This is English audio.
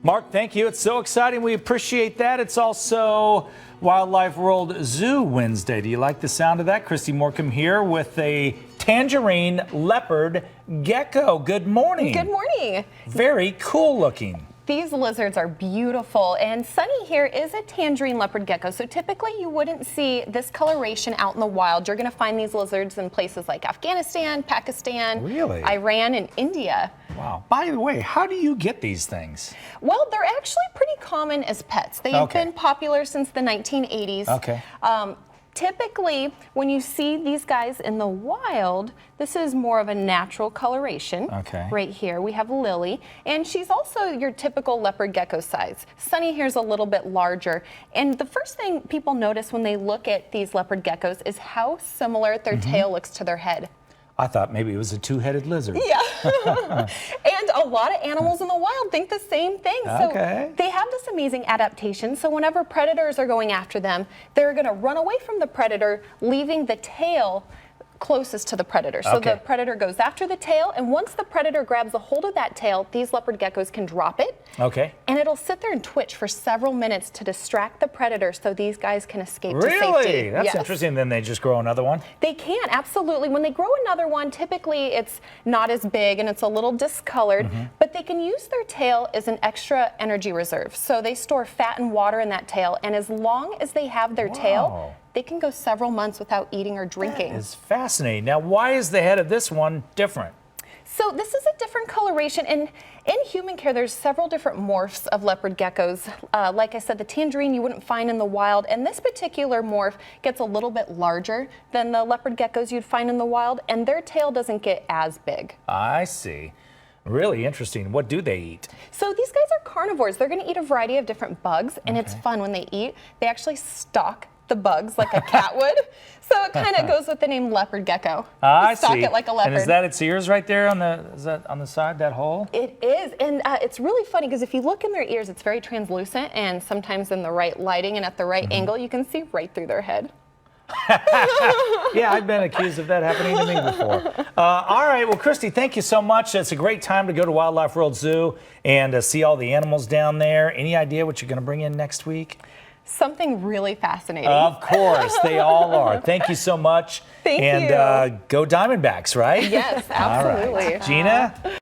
Mark, thank you. It's so exciting. We appreciate that. It's also Wildlife World Zoo Wednesday. Do you like the sound of that? Christy Morcom here with a Tangerine Leopard Gecko. Good morning. Good morning. Very cool looking. These lizards are beautiful, and Suni here is a Tangerine Leopard Gecko, so typically you wouldn't see this coloration out in the wild. You're going to find these lizards in places like Afghanistan, Pakistan, Really? Iran, and India. Wow. By the way, how do you get these things? Well, they're actually pretty common as pets. They've been popular since the 1980s. Okay. Typically, when you see these guys in the wild, this is more of a natural coloration. Okay. Right here, we have Lily, and she's also your typical leopard gecko size. Suni here's a little bit larger, and the first thing people notice when they look at these leopard geckos is how similar their tail looks to their head. I thought maybe it was a two-headed lizard. Yeah. And a lot of animals in the wild think the same thing. Okay. So they have this amazing adaptation. So whenever predators are going after them, they're going to run away from the predator, leaving the tail closest to the predator. So the predator goes after the tail, and once the predator grabs a hold of that tail, these leopard geckos can drop it. Okay. And it'll sit there and twitch for several minutes to distract the predator so these guys can escape to safety. Really? That's interesting. Then they just grow another one? They can, absolutely. When they grow another one, typically it's not as big and it's a little discolored, but they can use their tail as an extra energy reserve. So they store fat and water in that tail, and as long as they have their tail, they can go several months without eating or drinking. That is fascinating. Now, why is the head of this one different? So this is a different coloration, and in human care, there's several different morphs of leopard geckos. Like I said, the tangerine you wouldn't find in the wild, and this particular morph gets a little bit larger than the leopard geckos you'd find in the wild, and their tail doesn't get as big. I see. Really interesting. What do they eat? So these guys are carnivores. They're going to eat a variety of different bugs, and it's fun when they eat. They actually stalk the bugs like a cat would. So it kind of goes with the name leopard gecko. I stalk see. It like a leopard. And is that its ears right there on the, is that on the side, that hole? It is, and it's really funny because if you look in their ears, it's very translucent, and sometimes in the right lighting and at the right angle, you can see right through their head. Yeah, I've been accused of that happening to me before. All right, well, Christy, thank you so much. It's a great time to go to Wildlife World Zoo and see all the animals down there. Any idea what you're going to bring in next week? Something really fascinating. Of course, they all are. Thank you so much. Thank you. And go Diamondbacks, right? Yes, absolutely. All right. Gina?